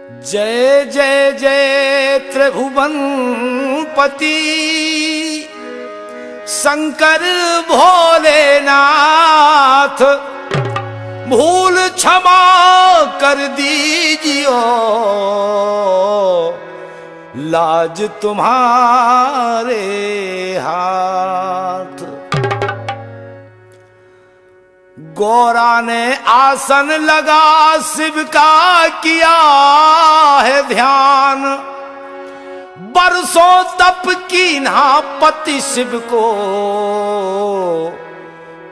जय जय जय त्रिभुवनपति शंकर भोलेनाथ, भूल क्षमा कर दीजियो, लाज तुम्हारे हाथ। गौरा ने आसन लगा शिव का किया है ध्यान, बरसों तप की ना पति शिव को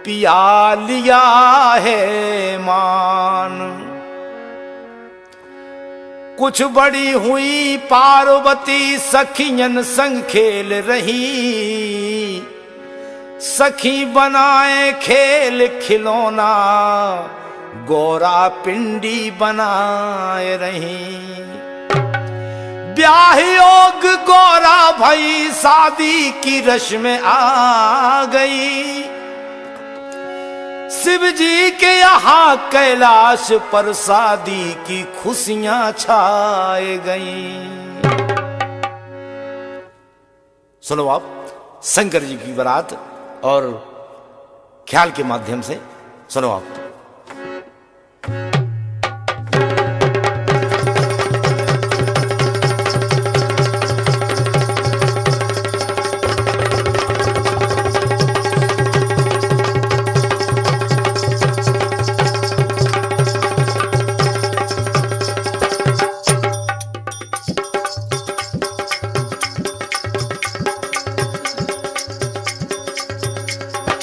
पिया लिया है मान। कुछ बड़ी हुई पार्वती सखियन संग खेल रही, सखी बनाए खेल खिलौना गौरा पिंडी बनाए रही। ब्याह योग गौरा भई शादी की रश में आ गई, शिव जी के यहाँ कैलाश पर शादी की खुशियां छाए गई। सुनो आप शंकर जी की बारात और ख्याल के माध्यम से सुनो आप।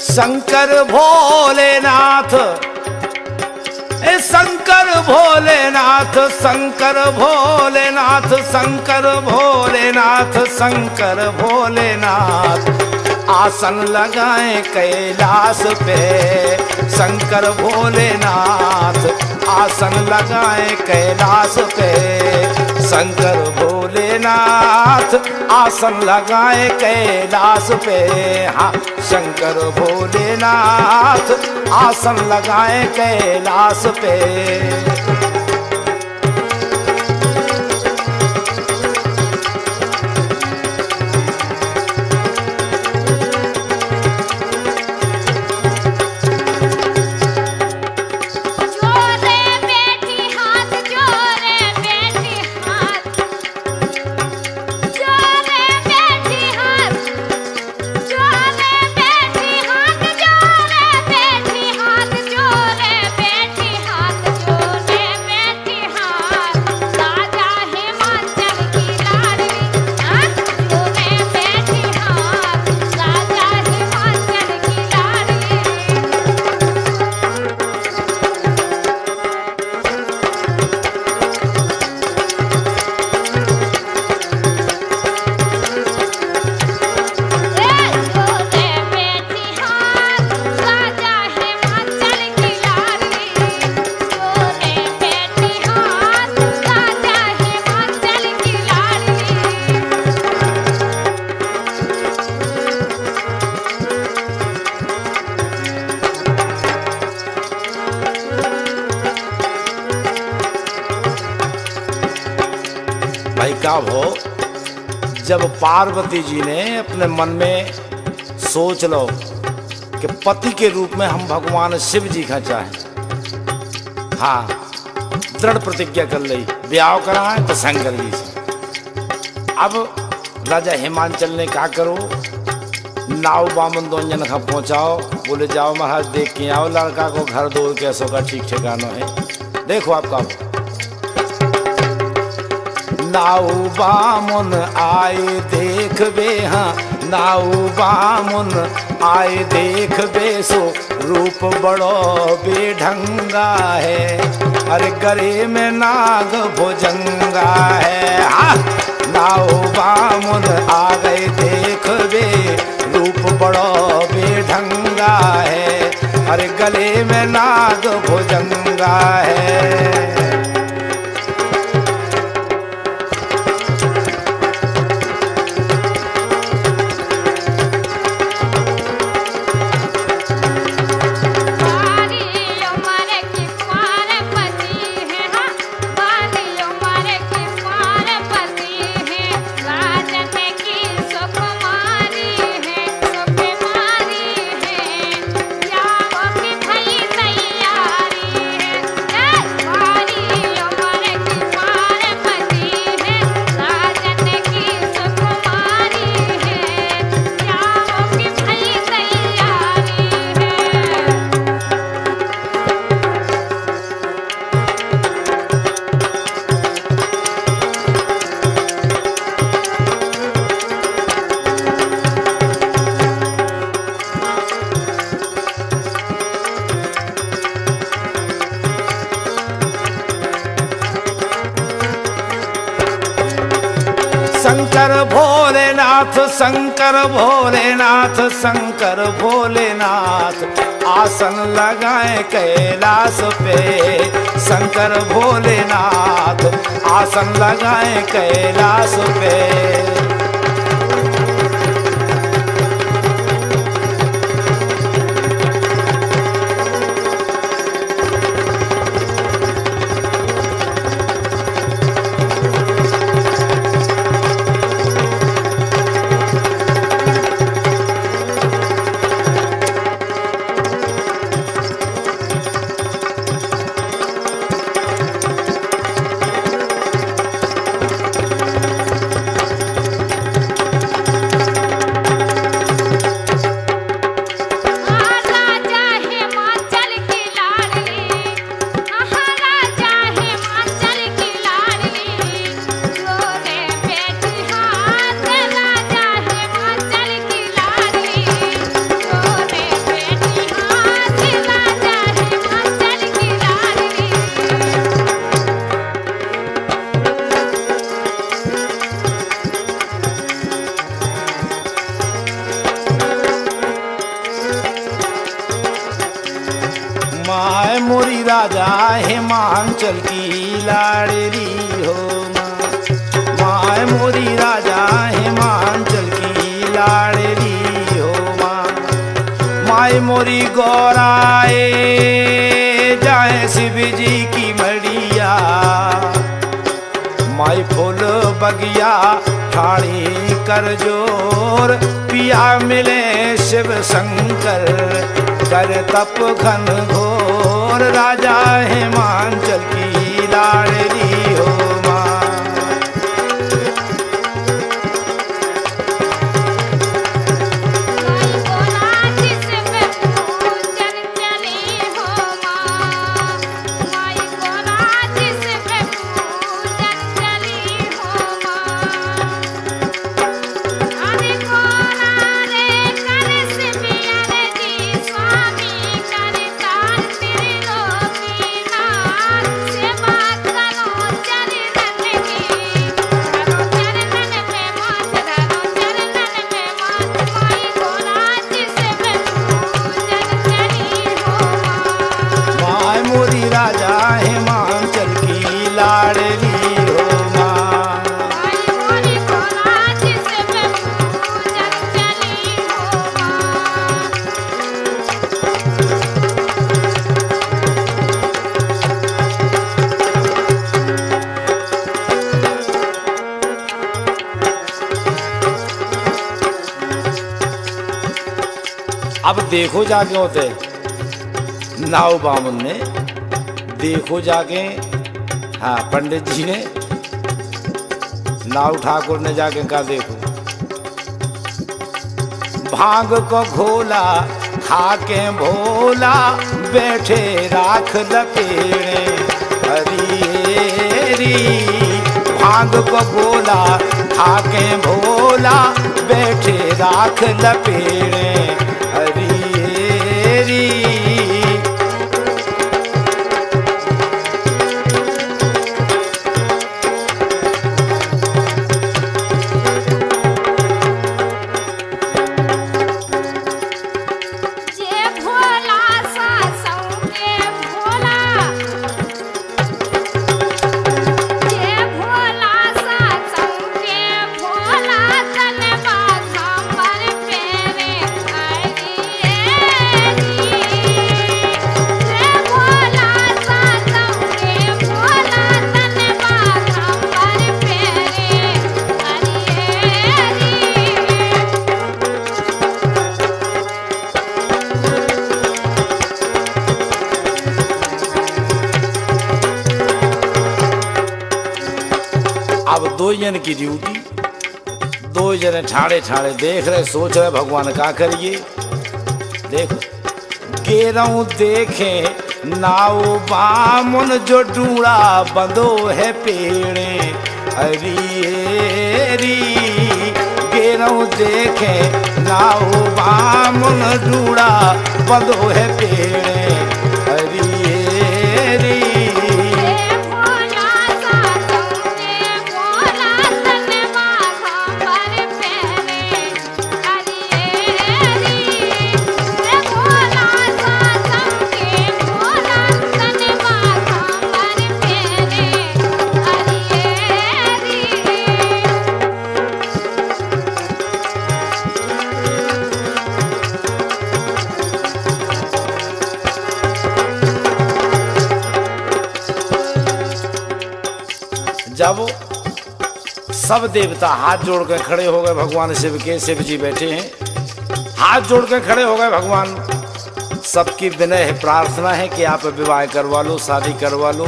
शंकर भोलेनाथ, शंकर भोलेनाथ, शंकर भोलेनाथ, शंकर भोलेनाथ, शंकर भोलेनाथ, आसन लगाए कैलाश पे शंकर भोलेनाथ, आसन लगाए कैलाश पे शंकर भोलेनाथ, आसन लगाए कैलाश पे। हाँ शंकर भोलेनाथ, आसन लगाए कैलाश पे। भाई क्या हो, जब पार्वती जी ने अपने मन में सोच लो कि पति के रूप में हम भगवान शिव जी का चाहें, हाँ दृढ़ प्रतिज्ञा कर ली ब्याह कराएं तो शंकर जी से। अब राजा हिमांचल ने क्या करो, नाव बामन दोनजन का पहुंचाओ, बोले जाओ महाराज देख के आओ लड़का को, घर दो कैसो का ठीक ठिकाना है। देखो आपका नाऊ बामुन आए देख बे, हाँ नाऊ बामुन आए देख बे, सो रूप बड़ो बेढंगा है, अरे गले में नाग भुजंगा है। हाँ नाऊ बामुन आ गए देख बे, रूप बड़ो बेढंगा है, अरे गले में नाग भुजंगा है। बारी उमर की पार्वती है, हाँ बारी उमर शंकर भोलेनाथ शंकर भोलेनाथ शंकर भोलेनाथ आसन लगाए कैलाश पे शंकर भोलेनाथ आसन लगाए कैलाश पे। माय मोरी राजा हिमांचल की लाडली हो माय मोरी राजा हिमांचल की लाडली हो माय मोरी गौराए जाए शिव जी की मड़िया माई फूल बगिया ठाणी कर जोर पिया मिले शिव शंकर कर तप घन घोर राजा हिमांचल की लाडली हो राजा हिमांचल की लाडली हो अब देखो जाके होते नाव बामन ने देखो जाके हाँ पंडित जी ने नाव ठाकुर ने जाके कहा देखो भांग को घोला खाके भोला बैठे राख लपेड़े हरी भांग को घोला खाके भोला बैठे राख लपेड़े हरी अब दो जन की ड्यूटी, दो जने ठाड़े ठाड़े देख रहे, सोच रहे भगवान का करिए। देखो गेरऊ देखे नाव बामुन जो डूड़ा बंदो है पेड़े हरी हरी। गेरऊ देखे नाव बामुन डूड़ा बंदो है पेड़े हरी हरी। जब सब देवता हाथ जोड़ कर खड़े हो गए भगवान शिव के, शिव जी बैठे हैं, हाथ जोड़ कर खड़े हो गए भगवान। सबकी विनय है, प्रार्थना है कि आप विवाह करवा लो, शादी करवा लो,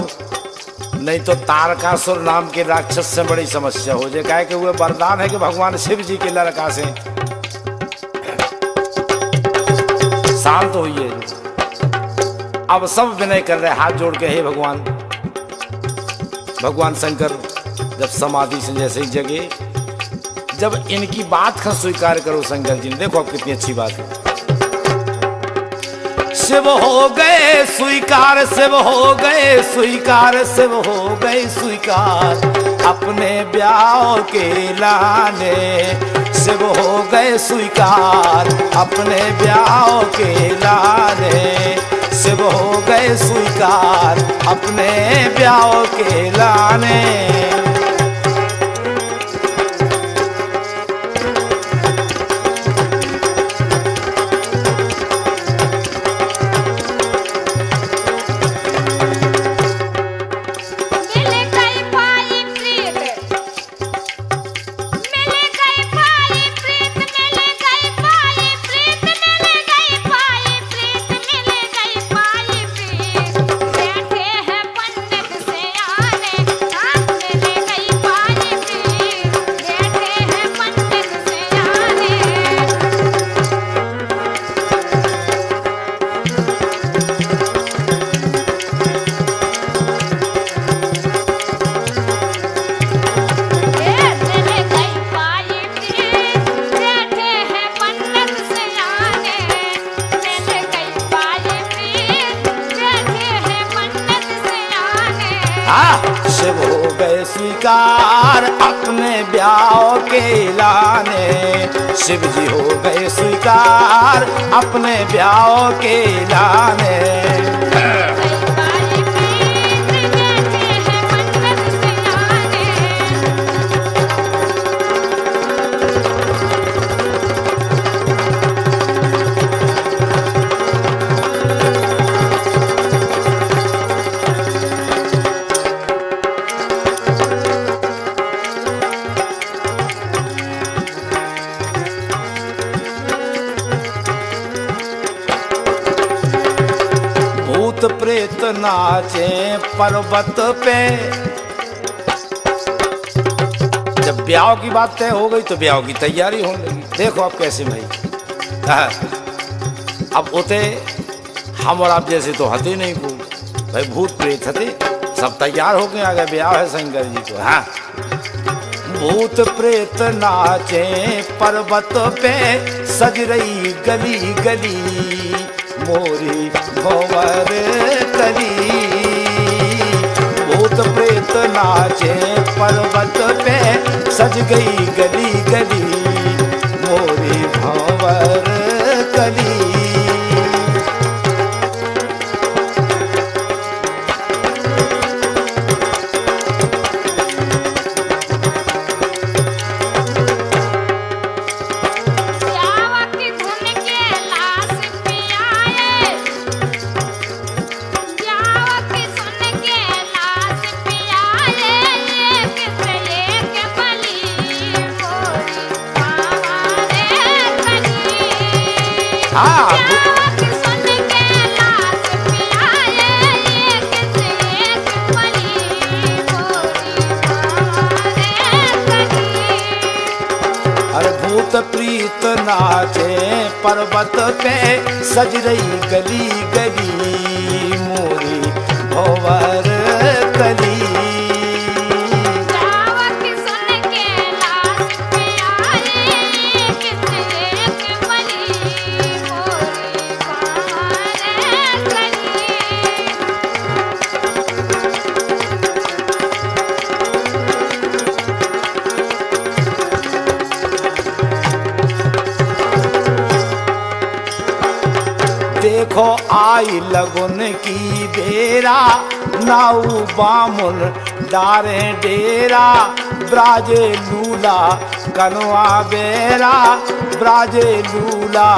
नहीं तो तारकासुर नाम के राक्षस से बड़ी समस्या हो जाए। कहे कि वो वरदान है कि भगवान शिव जी के लड़का से शांत होइए। अब सब विनय कर रहे, हाथ जोड़ के, हे भगवान। भगवान शंकर जब समाधि से जैसे ही जगे, जब इनकी बात का स्वीकार करो शंकर जी ने, देखो अब कितनी अच्छी बात है। शिव हो गए स्वीकार, शिव हो गए स्वीकार, शिव हो गए स्वीकार अपने ब्याह के लाने। शिव हो गए स्वीकार अपने ब्याह के लाने। शिव हो गए स्वीकार अपने ब्याह के लाने। शिव हो गए स्वीकार अपने ब्याह के लाने। शिव जी हो गए स्वीकार अपने ब्याह के लाने। भूत प्रेत नाचे पर्वत पे। जब ब्याह की बात तय हो गई तो ब्याह की तैयारी होने लगी। देखो आप कैसे भाई, अब उते हम और आप जैसे तो हते नहीं कोई भाई, भूत प्रेत हते, सब तैयार हो गए, आ गए, ब्याह है शंकर जी को। हाँ, भूत प्रेत नाचे पर्वत पे, सज रही गली गली मोरी भंवर कली। भूत प्रेत नाचे पर्वत पे, सज गई गली गली मोरी भंवर कली। अरे भूत प्रीत नाचे पर्वत पे, सज रही गली गली मोरी भंवर कली। देखो आई लगुन की बेरा, नाऊ बामुन डारे डेरा। ब्राजे लूला कनवा बेरा, ब्राजे लूला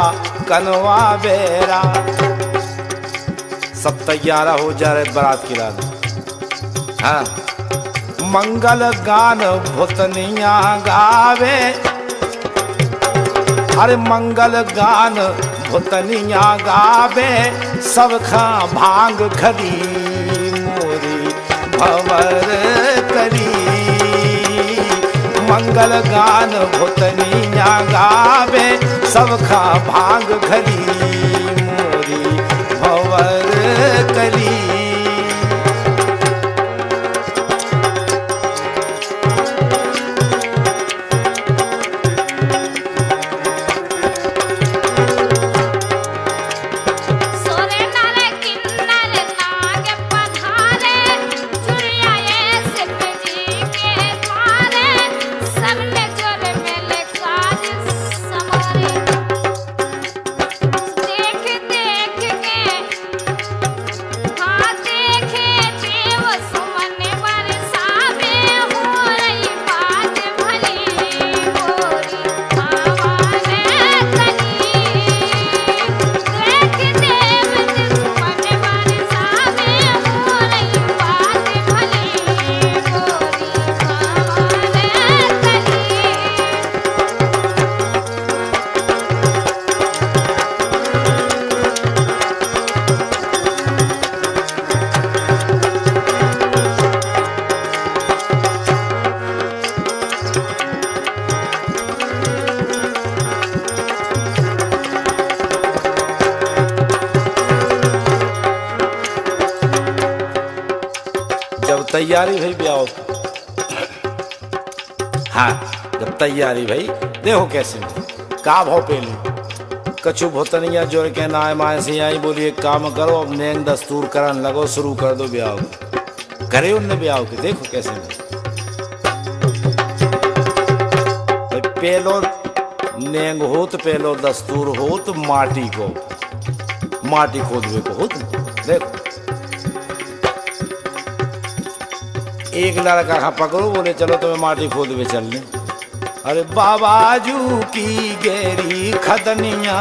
कनवा बेरा। सब तैयारा हो जा रहे बारात की रात। हाँ, मंगल गान भूतनिया गावे, अरे मंगल गान भूतनिया गावे, सब खा भांग खरी मोरी भंवर करी। मंगल गान भूतनिया गावे, सब खा भांग खरी मोरी भंवर करी। तैयारी भाई ब्याह हाँ, जब तैयारी भाई देखो कैसे का भाव पेली कछु भोतनिया जोड़ के नाय माए से आई बोली एक काम करो, अब नेंग दस्तूर करन लगो, शुरू कर दो ब्याह। करे उनने ब्याह के देखो कैसे भाई पेलो नेंग हो तो पेलो दस्तूर हो तो माटी को माटी खोदवे को हो देखो। एक लड़का हाँ पकड़ो, बोले चलो तुम्हें माटी खोदवे चलने। अरे बाबाजू की गेरी खदनिया,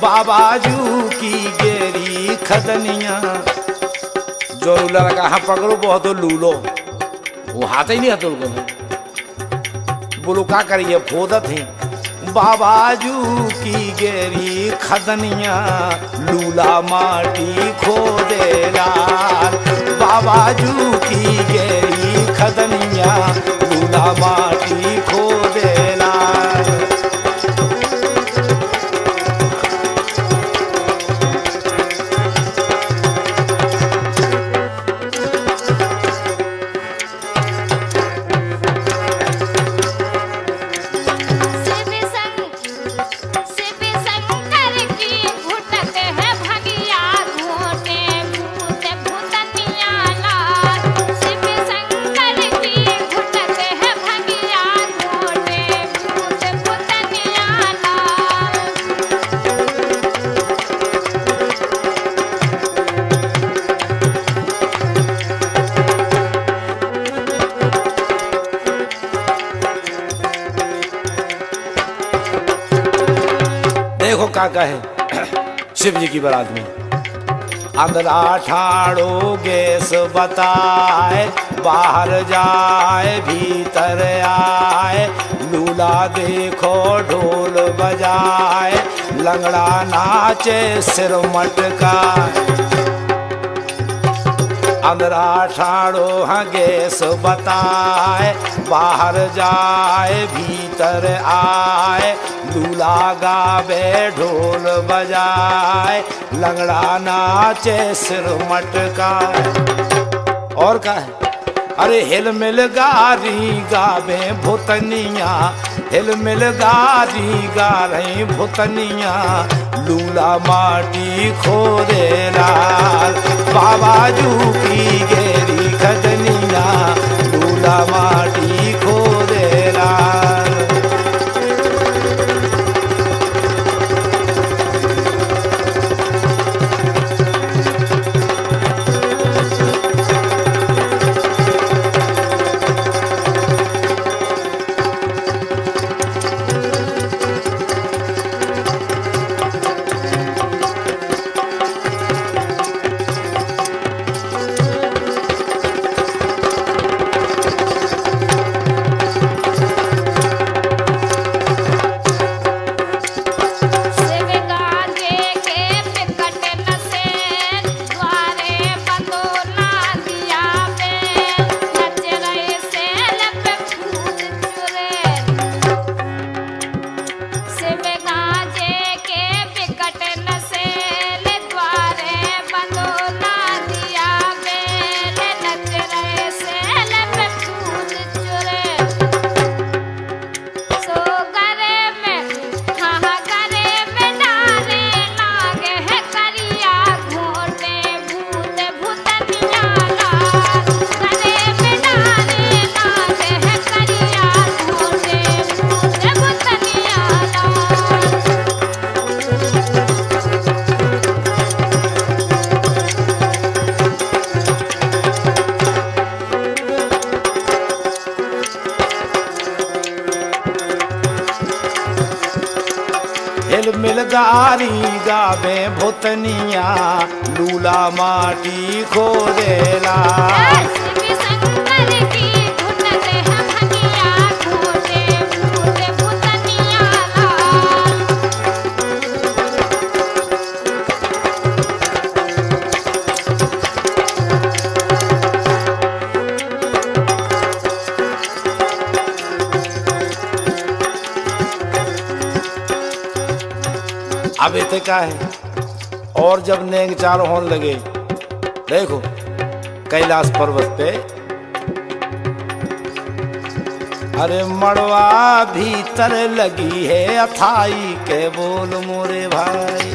बाबाजू की गेरी खदनिया। जो लड़का हाँ पकड़ो बहुत लूलो, वो हाथ ही नहीं हथुल को। बोलो क्या करिए, खोदत ही बाबाजू की गेरी खदनिया, लूला माटी खोदेला। बाबाजू की गेरी खदनिया, लूला माटी खोदेला। देखो काका है शिव जी की बारात में, अंदरा ठाड़ो गैस बताए, बाहर जाए भीतर आए, लूला देखो ढोल बजाए, लंगड़ा नाचे सिर मटकाए। अंदरा ठाड़ो हाँ गैस बताए, बाहर जाए भीतर आए, लूला गावे ढोल बजाए, लंगड़ा नाचे सिर मटकाए। और का है, अरे हिल मिल गारी गावे भूतनिया, हिल मिल गारी गा रही भूतनिया, लूला माटी खोदेला। बाबाजू की गेरी खदनिया, लूला माटी खोदेला। तिहारी गावे भूतनिया लूला माटी खोदेला। शिव शंकर की घुटत है भंगिया खोदे भूत भूतनिया लाल। अब इतने का है। और जब नेंग चार होने लगे, देखो कैलाश पर्वत पे अरे मड़वा भीतर लगी है अथाई के बोल मोरे भाई।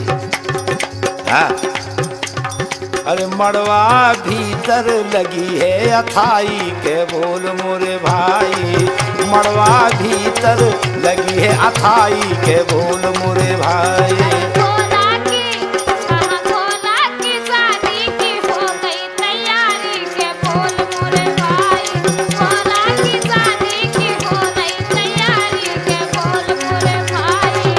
हाँ अरे मड़वा भीतर लगी है अथाई के बोल मोरे भाई। मड़वा भीतर लगी है अथाई के बोल मोरे भाई। भोला की कहाँ भोला की शादी की हो गई तैयारी के बोल मोरे भाई। भोला की शादी की हो गई तैयारी के बोल मोरे भाई।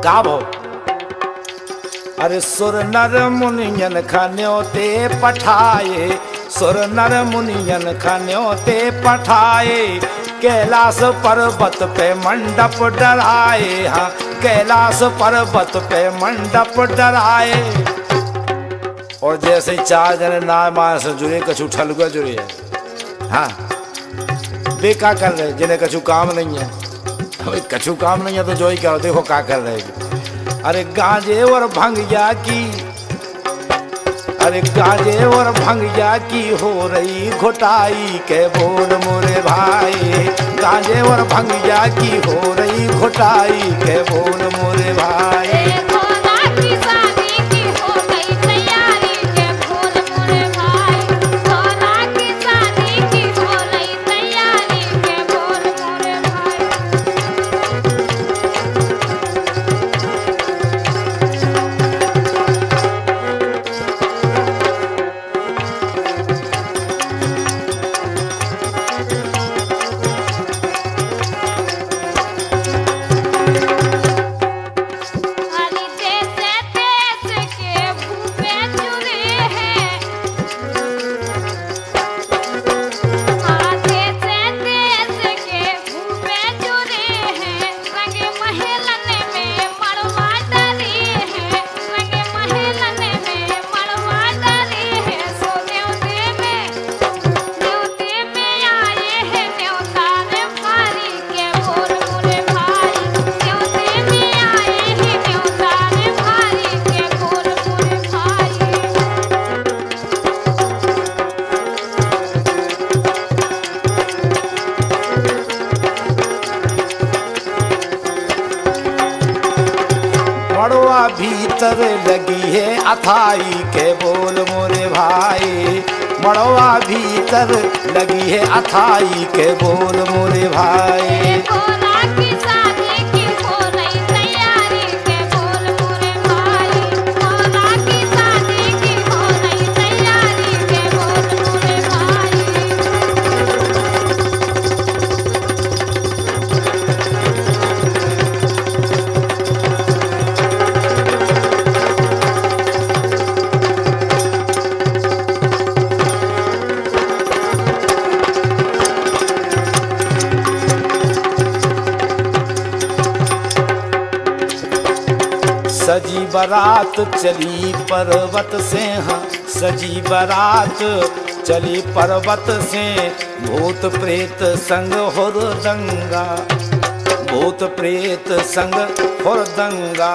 का भो अरे सुर नर मुनियन खन्योते पठाए। सुर नर मुनियन खन्योते पठाए। कैलाश पर्वत पे मंडप डराए। हाँ कैलाश पर्वत पे मंडप डराए। और जैसे चार जने नाय माया से जुड़े कछु ठलुआ जुड़े है। हाँ बेका कर रहे जिन्हें कछु काम नहीं है। अबे कछु काम नहीं है तो जो ही करो, देखो क्या कर रहे हैं। अरे गांजे और भंगिया की, अरे गांजे और भंगिया की हो रही घोटाई के बोल मोरे भाई। गांजे और भंगिया की हो रही घोटाई के बोल मोरे भाई। भोला की शादी की हो गई तैयारी के बोल मोरे भाई। भोला की शादी की हो गई तैयारी के बोल मोरे भाई। हरी देश के भूपे चुरे हैं। देश के भूपे चुरे हैं। रंगे महलन में मड़वा डरे हैं। रंगे महलन में मड़वा डरे हैं। सो न्योते में आए हैं न्योता ने भारी के बोल मोरे भाई। न्योते में आए हैं न्योता ने भारी के बोल मोरे भाई। मड़वा भीतर लगी है अथाई के बोल मोरे भाई। मड़वा भीतर लगी है अथाई के बोल मोरे भाई। भोला की शादी की हो रही तैयारी के बोल मोरे भाई। भोला की शादी की हो रही तैयारी के बोल मोरे भाई। सजी बारात चली पर्वत से। हाँ सजी बारात चली पर्वत से। भूत प्रेत संग हुरदंगा। भूत प्रेत संग हुरदंगा।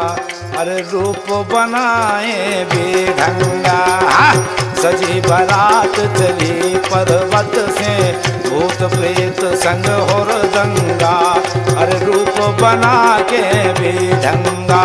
अरे रूप बनाए बेढंगा। हाँ, सजी बारात चली पर्वत से। भूत प्रेत संग हुरदंगा। अरे रूप बना के बेढंगा।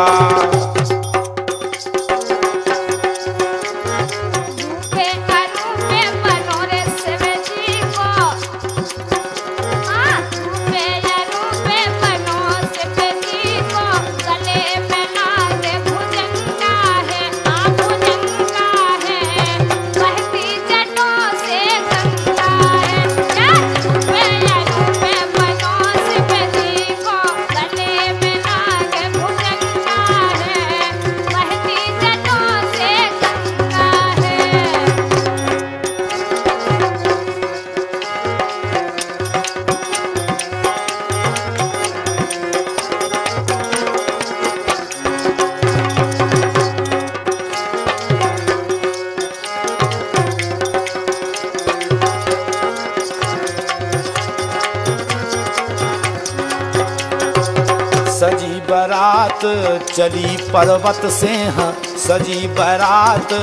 सजी बारात चली पर्वत से, हाँ सजी बारात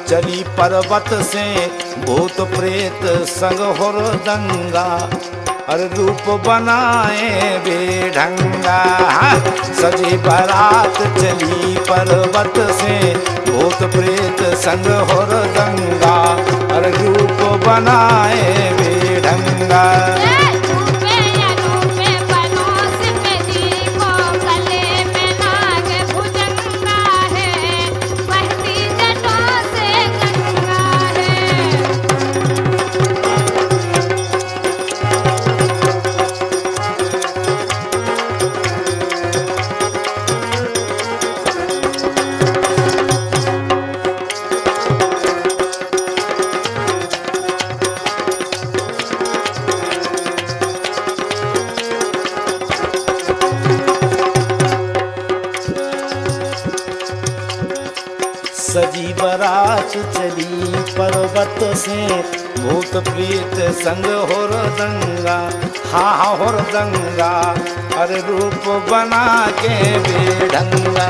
चली पर्वत से, भूत प्रेत संग हुरदंगा, अरे रूप बनाए बेढंगा। सजी बारात चली पर्वत से, भूत प्रेत संग हुरदंगा, अरे रूप बनाए बेढंगा। सजी बारात चली पर्वत से, भूत प्रेत संग हुरदंगा, हाँ हुरदंगा, अरे रूप बना के बेढंगा।